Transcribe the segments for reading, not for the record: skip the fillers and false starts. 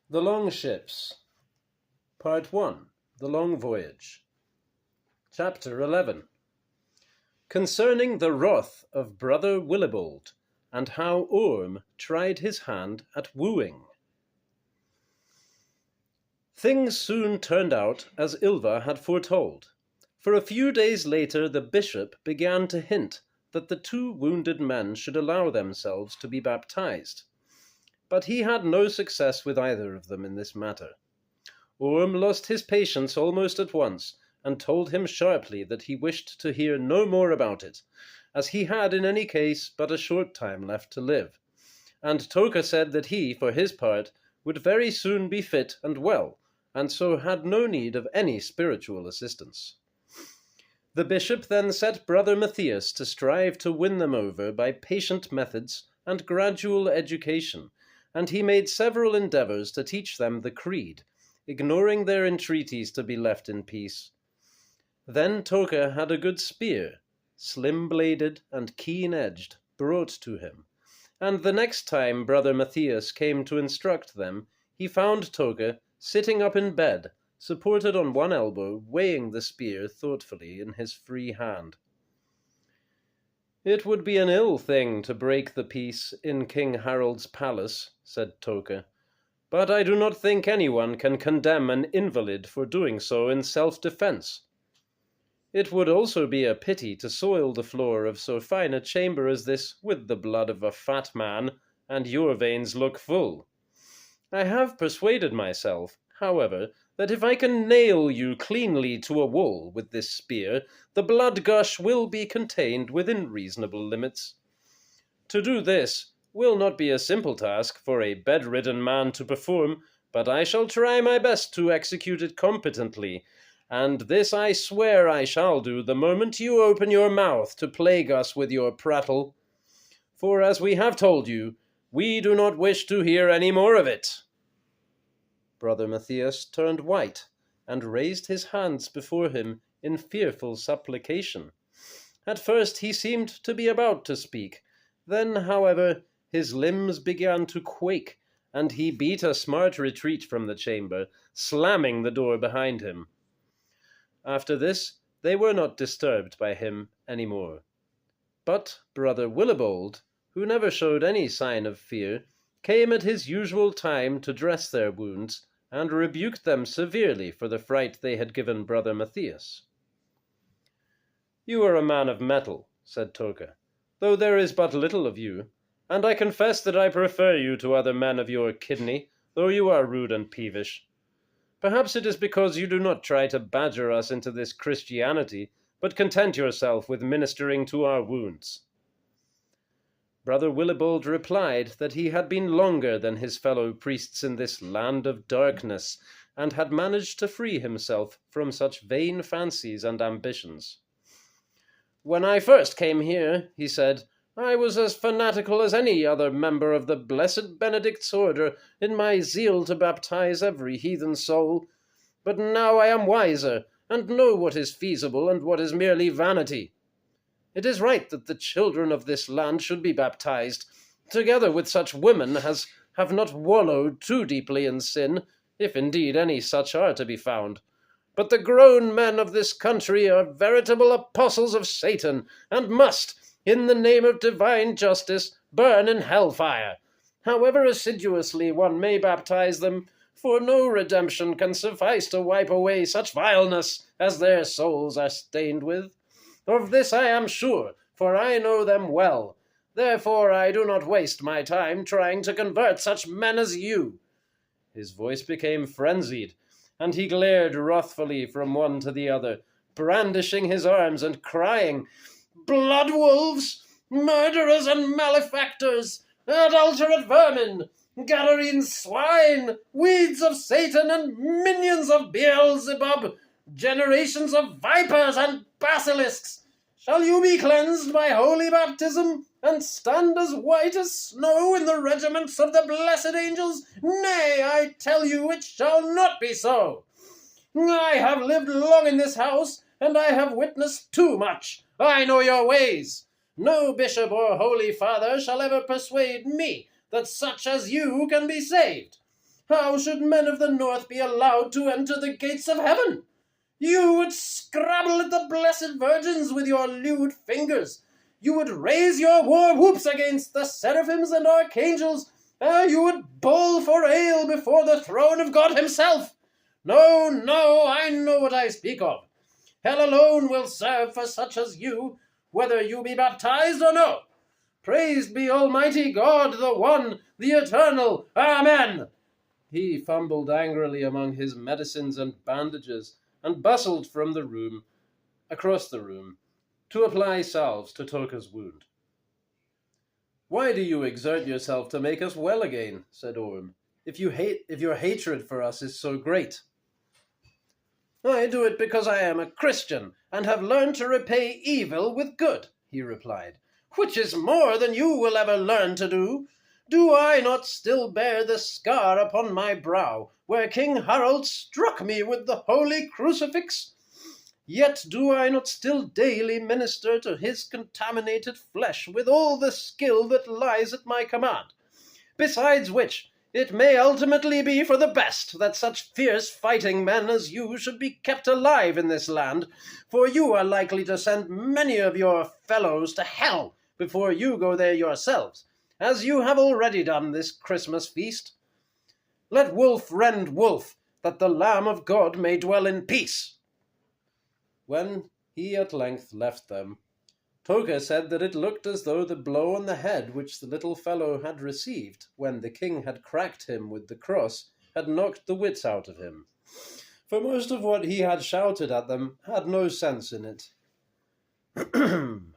The Long Ships. Part 1. The Long Voyage. Chapter 11. Concerning the wrath of brother Willibald, and how Orm tried his hand at wooing. Things soon turned out as Ylva had foretold. For a few days later the bishop began to hint that the two wounded men should allow themselves to be baptized. But he had no success with either of them in this matter. Orm lost his patience almost at once, and told him sharply that he wished to hear no more about it, as he had in any case but a short time left to live. And Toka said that he, for his part, would very soon be fit and well, and so had no need of any spiritual assistance. The bishop then set brother Matthias to strive to win them over by patient methods and gradual education, and he made several endeavours to teach them the creed, ignoring their entreaties to be left in peace. Then Toka had a good spear, slim-bladed and keen-edged, brought to him, and the next time brother Matthias came to instruct them, he found Toka sitting up in bed, supported on one elbow, weighing the spear thoughtfully in his free hand. "It would be an ill thing to break the peace in King Harold's palace," said Toka, "but I do not think anyone can condemn an invalid for doing so in self-defence. It would also be a pity to soil the floor of so fine a chamber as this with the blood of a fat man, and your veins look full. I have persuaded myself, however, that if I can nail you cleanly to a wall with this spear, the blood gush will be contained within reasonable limits. To do this will not be a simple task for a bedridden man to perform, but I shall try my best to execute it competently, and this I swear I shall do the moment you open your mouth to plague us with your prattle. For as we have told you, we do not wish to hear any more of it." Brother Matthias turned white, and raised his hands before him in fearful supplication. At first he seemed to be about to speak, then, however, his limbs began to quake, and he beat a smart retreat from the chamber, slamming the door behind him. After this they were not disturbed by him any more. But brother Willibald, who never showed any sign of fear, came at his usual time to dress their wounds, and rebuked them severely for the fright they had given brother Matthias. "You are a man of mettle," said Toka, "though there is but little of you, and I confess that I prefer you to other men of your kidney, though you are rude and peevish. Perhaps it is because you do not try to badger us into this Christianity, but content yourself with ministering to our wounds." Brother Willibald replied that he had been longer than his fellow priests in this land of darkness, and had managed to free himself from such vain fancies and ambitions. "When I first came here," he said, "I was as fanatical as any other member of the blessed Benedict's order in my zeal to baptize every heathen soul. But now I am wiser, and know what is feasible and what is merely vanity. It is right that the children of this land should be baptized, together with such women as have not wallowed too deeply in sin, if indeed any such are to be found. But the grown men of this country are veritable apostles of Satan, and must, in the name of divine justice, burn in hellfire, however assiduously one may baptize them, for no redemption can suffice to wipe away such vileness as their souls are stained with. Of this I am sure, for I know them well. Therefore I do not waste my time trying to convert such men as you." His voice became frenzied, and he glared wrathfully from one to the other, brandishing his arms and crying, "Blood wolves, murderers and malefactors, adulterate vermin, Gadarene swine, weeds of Satan and minions of Beelzebub, generations of vipers and basilisks, shall you be cleansed by holy baptism, and stand as white as snow in the regiments of the blessed angels? Nay, I tell you it shall not be so. I have lived long in this house, and I have witnessed too much. I know your ways. No bishop or holy father shall ever persuade me that such as you can be saved. How should men of the north be allowed to enter the gates of heaven? You would scrabble at the blessed virgins with your lewd fingers. You would raise your war whoops against the seraphims and archangels. You would bowl for ale before the throne of God himself. No, no, I know what I speak of. Hell alone will serve for such as you, whether you be baptized or no. Praised be Almighty God, the One, the Eternal. Amen. He fumbled angrily among his medicines and bandages, and bustled from the room, across the room, to apply salves to Toka's wound. "Why do you exert yourself to make us well again?" said Orm, if your hatred for us is so great." "I do it because I am a Christian, and have learned to repay evil with good," he replied, "which is more than you will ever learn to do. Do I not still bear the scar upon my brow, where King Harold struck me with the holy crucifix? Yet do I not still daily minister to his contaminated flesh with all the skill that lies at my command? Besides which, it may ultimately be for the best that such fierce fighting men as you should be kept alive in this land, for you are likely to send many of your fellows to hell before you go there yourselves, as you have already done this Christmas feast. Let wolf rend wolf, that the Lamb of God may dwell in peace." When he at length left them, Toka said that it looked as though the blow on the head which the little fellow had received when the king had cracked him with the cross had knocked the wits out of him, for most of what he had shouted at them had no sense in it.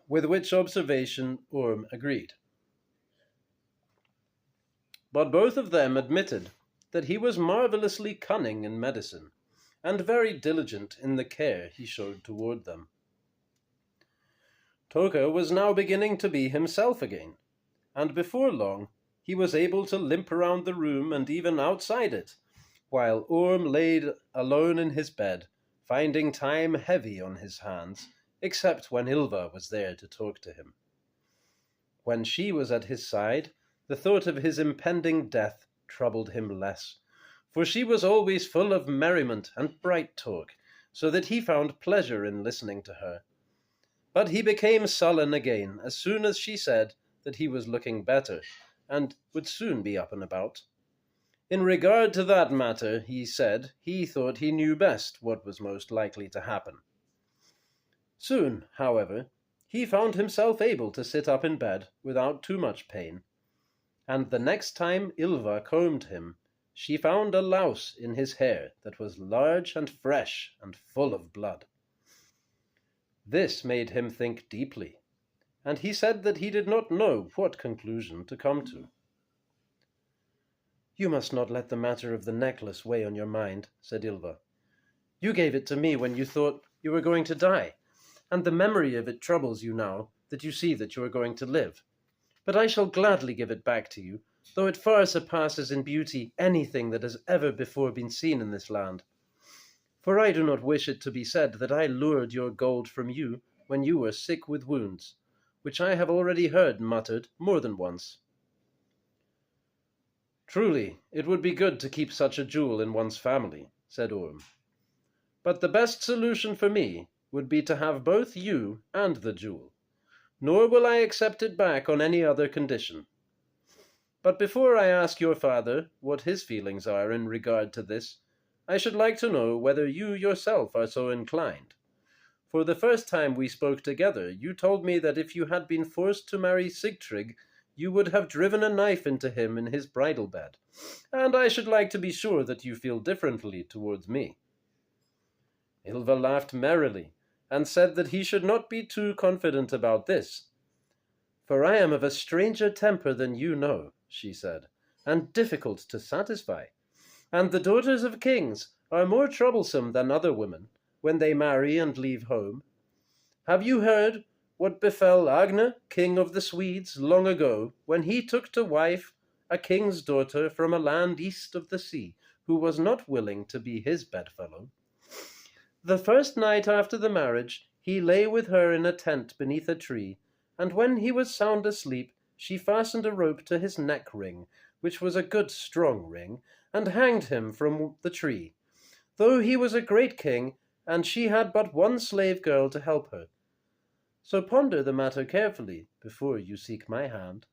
With which observation Orm agreed. But both of them admitted that he was marvellously cunning in medicine, and very diligent in the care he showed toward them. Toka was now beginning to be himself again, and before long he was able to limp around the room and even outside it, while Orm laid alone in his bed, finding time heavy on his hands, except when Ylva was there to talk to him. When she was at his side, the thought of his impending death troubled him less, for she was always full of merriment and bright talk, so that he found pleasure in listening to her. But he became sullen again as soon as she said that he was looking better, and would soon be up and about. In regard to that matter, he said he thought he knew best what was most likely to happen. Soon, however, he found himself able to sit up in bed without too much pain, and the next time Ylva combed him, she found a louse in his hair that was large and fresh and full of blood. This made him think deeply, and he said that he did not know what conclusion to come to. "You must not let the matter of the necklace weigh on your mind," said Ylva. "You gave it to me when you thought you were going to die, and the memory of it troubles you now that you see that you are going to live. But I shall gladly give it back to you, though it far surpasses in beauty anything that has ever before been seen in this land. For I do not wish it to be said that I lured your gold from you when you were sick with wounds, which I have already heard muttered more than once." "Truly, it would be good to keep such a jewel in one's family," said Orm. "But the best solution for me would be to have both you and the jewel, nor will I accept it back on any other condition. But before I ask your father what his feelings are in regard to this, I should like to know whether you yourself are so inclined. For the first time we spoke together, you told me that if you had been forced to marry Sigtryg, you would have driven a knife into him in his bridal bed, and I should like to be sure that you feel differently towards me." Ylva laughed merrily, and said that he should not be too confident about this. "For I am of a stranger temper than you know," she said, "and difficult to satisfy. And the daughters of kings are more troublesome than other women, when they marry and leave home. Have you heard what befell Agne, king of the Swedes, long ago, when he took to wife a king's daughter from a land east of the sea, who was not willing to be his bedfellow? The first night after the marriage, he lay with her in a tent beneath a tree, and when he was sound asleep, she fastened a rope to his neck ring, which was a good strong ring, and hanged him from the tree, though he was a great king, and she had but one slave girl to help her. So ponder the matter carefully before you seek my hand."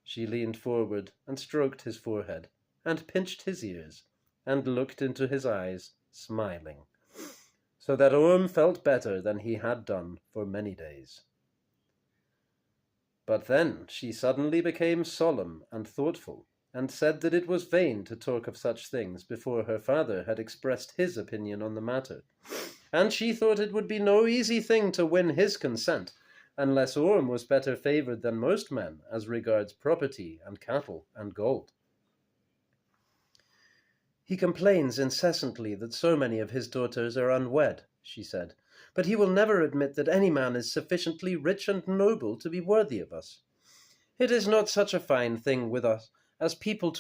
She leaned forward and stroked his forehead, and pinched his ears, and looked into his eyes, smiling, so that Orm felt better than he had done for many days. But then she suddenly became solemn and thoughtful, and said that it was vain to talk of such things before her father had expressed his opinion on the matter, and she thought it would be no easy thing to win his consent, unless Orm was better favoured than most men as regards property and cattle and gold. "He complains incessantly that so many of his daughters are unwed," she said, "but he will never admit that any man is sufficiently rich and noble to be worthy of us. It is not such a fine thing with us as people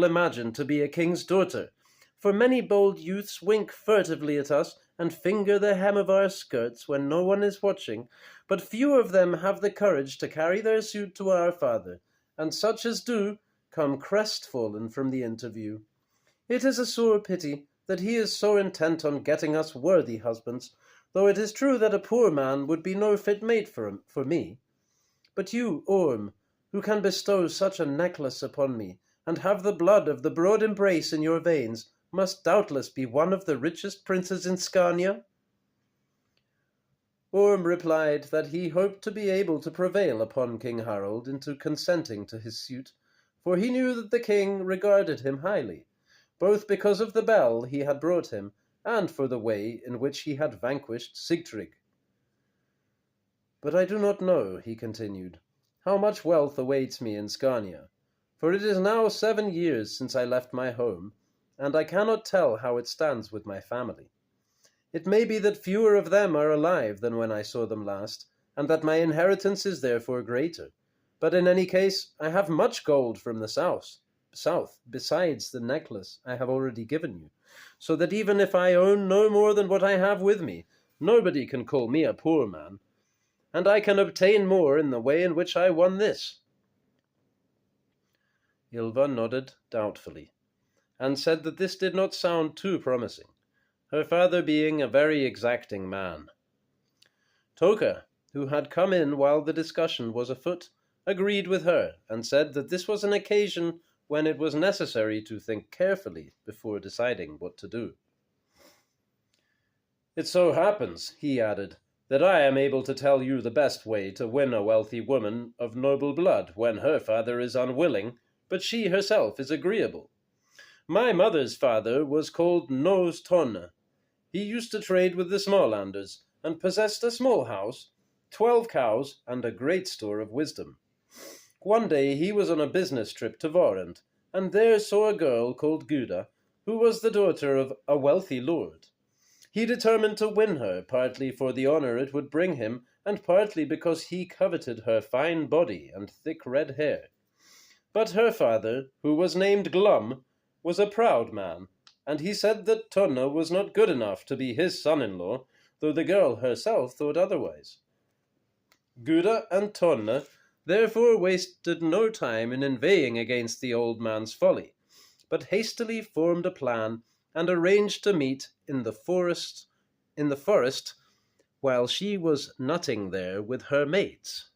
imagine to be a king's daughter, for many bold youths wink furtively at us and finger the hem of our skirts when no one is watching, but few of them have the courage to carry their suit to our father, and such as do come crestfallen from the interview. It is a sore pity that he is so intent on getting us worthy husbands, though it is true that a poor man would be no fit mate for me. But you, Orm, who can bestow such a necklace upon me, and have the blood of the broad embrace in your veins, must doubtless be one of the richest princes in Scania." Orm replied that he hoped to be able to prevail upon King Harald into consenting to his suit, for he knew that the king regarded him highly, both because of the bell he had brought him, and for the way in which he had vanquished Sigtryg. "But I do not know," he continued, "how much wealth awaits me in Scania, for it is now 7 years since I left my home, and I cannot tell how it stands with my family. It may be that fewer of them are alive than when I saw them last, and that my inheritance is therefore greater. But in any case, I have much gold from the south, besides the necklace I have already given you, so that even if I own no more than what I have with me, nobody can call me a poor man, and I can obtain more in the way in which I won this." Ylva nodded doubtfully, and said that this did not sound too promising, her father being a very exacting man. Toka, who had come in while the discussion was afoot, agreed with her, and said that this was an occasion when it was necessary to think carefully before deciding what to do. "It so happens," he added, "that I am able to tell you the best way to win a wealthy woman of noble blood when her father is unwilling, but she herself is agreeable. My mother's father was called Nose Tonne. He used to trade with the Smålanders, and possessed a small house, 12 cows, and a great store of wisdom. One day he was on a business trip to Varent, and there saw a girl called Guda, who was the daughter of a wealthy lord. He determined to win her, partly for the honor it would bring him, and partly because he coveted her fine body and thick red hair. But her father, who was named Glum, was a proud man, and he said that Tunna was not good enough to be his son-in-law, though the girl herself thought otherwise. Guda and Tunna therefore wasted no time in inveighing against the old man's folly, but hastily formed a plan and arranged to meet in the forest while she was nutting there with her maids.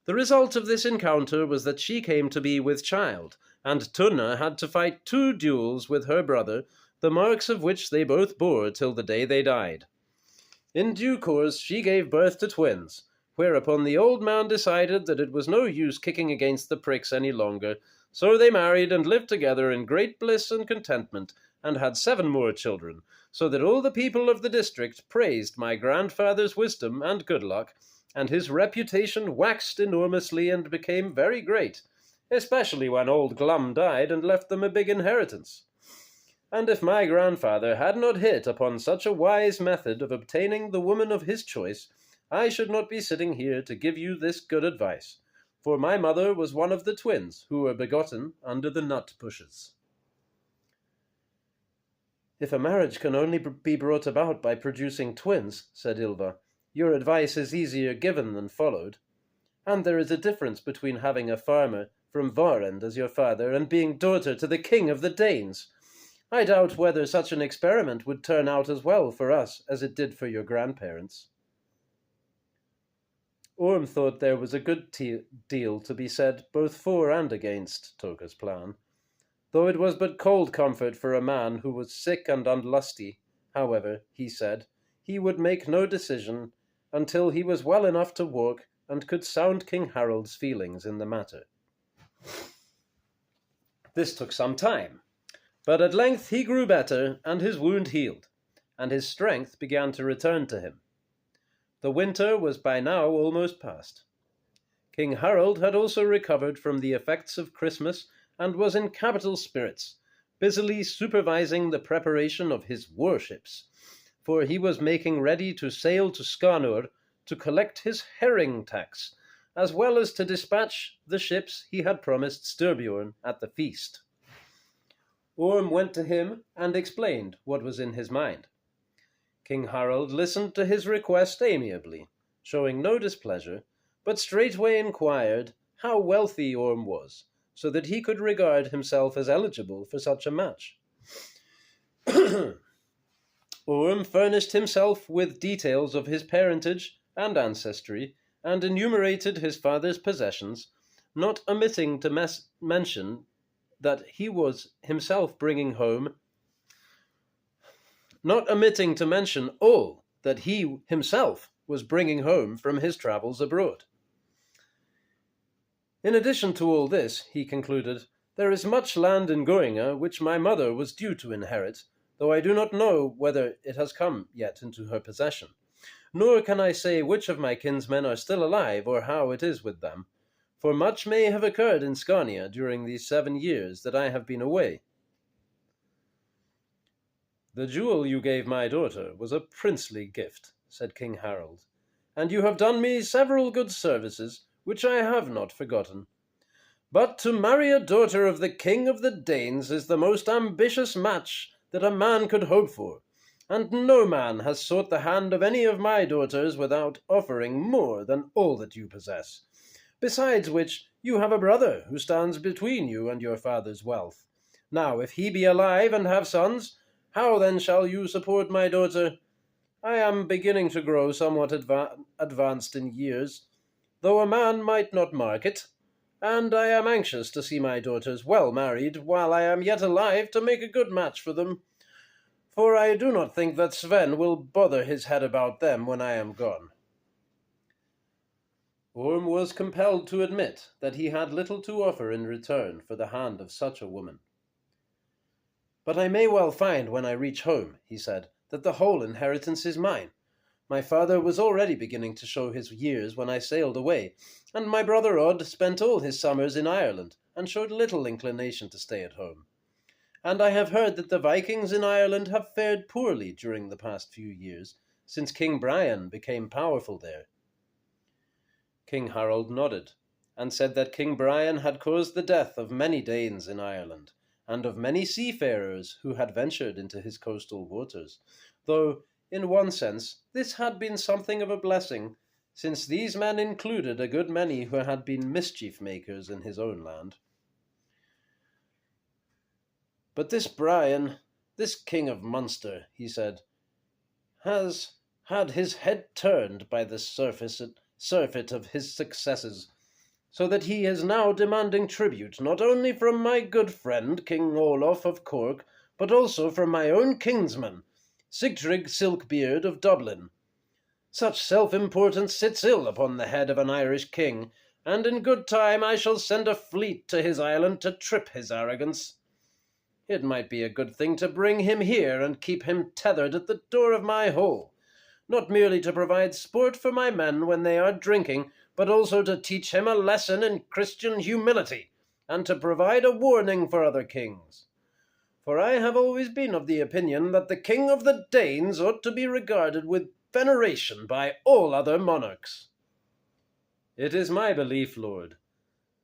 The result of this encounter was that she came to be with child, and Tunna had to fight 2 duels with her brother, the marks of which they both bore till the day they died. In due course she gave birth to twins, whereupon the old man decided that it was no use kicking against the pricks any longer, so they married and lived together in great bliss and contentment, and had 7 more children, so that all the people of the district praised my grandfather's wisdom and good luck, and his reputation waxed enormously and became very great, especially when old Glum died and left them a big inheritance. And if my grandfather had not hit upon such a wise method of obtaining the woman of his choice, I should not be sitting here to give you this good advice, for my mother was one of the twins who were begotten under the nut bushes." "If a marriage can only be brought about by producing twins," said Ylva, "your advice is easier given than followed. and there is a difference between having a farmer from Varend as your father and being daughter to the king of the Danes. I doubt whether such an experiment would turn out as well for us as it did for your grandparents." Orm thought there was a good deal to be said both for and against Toka's plan, though it was but cold comfort for a man who was sick and unlusty. However, he said, he would make no decision until he was well enough to walk and could sound King Harold's feelings in the matter. This took some time, but at length he grew better, and his wound healed, and his strength began to return to him. The winter was by now almost past. King Harold had also recovered from the effects of Christmas and was in capital spirits, busily supervising the preparation of his warships, for he was making ready to sail to Skanur to collect his herring tax, as well as to dispatch the ships he had promised Styrbjorn at the feast. Orm went to him and explained what was in his mind. King Harold listened to his request amiably, showing no displeasure, but straightway inquired how wealthy Orm was, so that he could regard himself as eligible for such a match. Orm furnished himself with details of his parentage and ancestry, and enumerated his father's possessions, not omitting to mention that he was himself bringing home, not omitting to mention all that he himself was bringing home from his travels abroad. In addition to all this, he concluded, there is much land in Goringa which my mother was due to inherit, though I do not know whether it has come yet into her possession. Nor can I say which of my kinsmen are still alive or how it is with them, for much may have occurred in Scania during these 7 years that I have been away. The jewel you gave my daughter was a princely gift, said King Harold, and you have done me several good services, which I have not forgotten. But to marry a daughter of the King of the Danes is the most ambitious match that a man could hope for, and no man has sought the hand of any of my daughters without offering more than all that you possess. Besides which, you have a brother who stands between you and your father's wealth. Now, if he be alive and have sons, how then shall you support my daughter? I am beginning to grow somewhat advanced in years, though a man might not mark it, and I am anxious to see my daughters well married while I am yet alive to make a good match for them, for I do not think that Sven will bother his head about them when I am gone. Orm was compelled to admit that he had little to offer in return for the hand of such a woman. But I may well find when I reach home, he said, that the whole inheritance is mine. My father was already beginning to show his years when I sailed away, and my brother Odd spent all his summers in Ireland, and showed little inclination to stay at home. And I have heard that the Vikings in Ireland have fared poorly during the past few years, since King Brian became powerful there. King Harold nodded, and said that King Brian had caused the death of many Danes in Ireland, and of many seafarers who had ventured into his coastal waters, though, in one sense, this had been something of a blessing, since these men included a good many who had been mischief-makers in his own land. But this Brian, this king of Munster, he said, has had his head turned by the surfeit of his successes, so that he is now demanding tribute not only from my good friend King Olaf of Cork, but also from my own kinsman, Sigtryg Silkbeard of Dublin. Such self-importance sits ill upon the head of an Irish king, and in good time I shall send a fleet to his island to trip his arrogance. It might be a good thing to bring him here and keep him tethered at the door of my hole, not merely to provide sport for my men when they are drinking, but also to teach him a lesson in Christian humility, and to provide a warning for other kings. For I have always been of the opinion that the King of the Danes ought to be regarded with veneration by all other monarchs. It is my belief, Lord,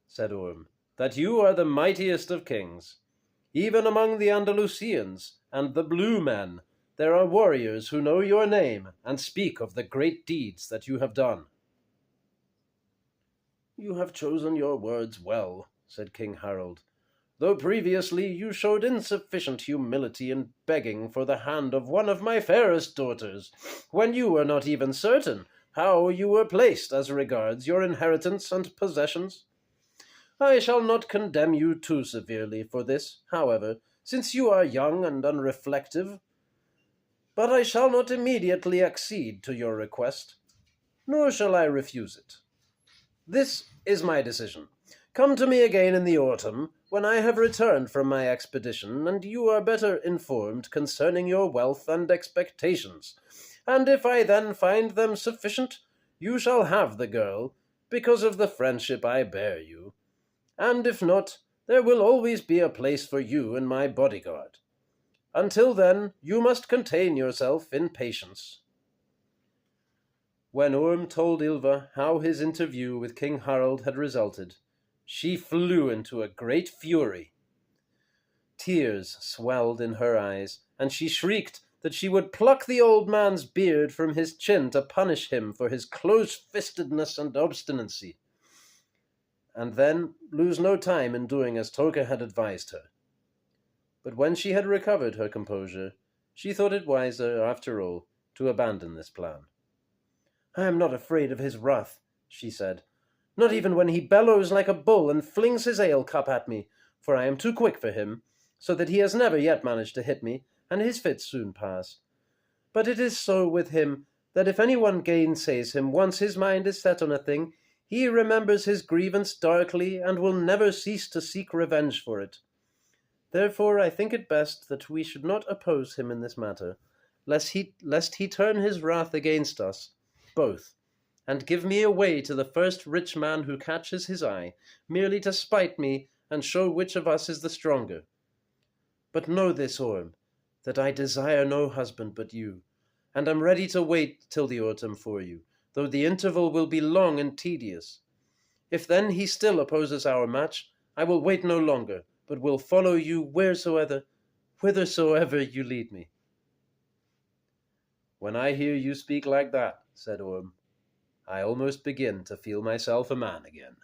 said Orm, that you are the mightiest of kings. Even among the Andalusians and the Blue Men, there are warriors who know your name and speak of the great deeds that you have done. "You have chosen your words well," said King Harold, "though previously you showed insufficient humility in begging for the hand of one of my fairest daughters, when you were not even certain how you were placed as regards your inheritance and possessions. I shall not condemn you too severely for this, however, since you are young and unreflective, but I shall not immediately accede to your request, nor shall I refuse it. This is my decision. Come to me again in the autumn, when I have returned from my expedition, and you are better informed concerning your wealth and expectations. And if I then find them sufficient, you shall have the girl, because of the friendship I bear you. And if not, there will always be a place for you in my bodyguard. Until then, you must contain yourself in patience." When Orm told Ylva how his interview with King Harald had resulted, she flew into a great fury. Tears swelled in her eyes, and she shrieked that she would pluck the old man's beard from his chin to punish him for his close-fistedness and obstinacy, and then lose no time in doing as Toke had advised her. But when she had recovered her composure, she thought it wiser, after all, to abandon this plan. "I am not afraid of his wrath," she said, "not even when he bellows like a bull and flings his ale cup at me, for I am too quick for him, so that he has never yet managed to hit me, and his fits soon pass. But it is so with him that if anyone gainsays him once his mind is set on a thing, he remembers his grievance darkly and will never cease to seek revenge for it. Therefore I think it best that we should not oppose him in this matter, lest he turn his wrath against us both, and give me away to the first rich man who catches his eye, merely to spite me and show which of us is the stronger. But know this, Orm, that I desire no husband but you, and am ready to wait till the autumn for you, though the interval will be long and tedious. If then he still opposes our match, I will wait no longer, but will follow you whithersoever you lead me." "When I hear you speak like that," said Orm, "I almost begin to feel myself a man again."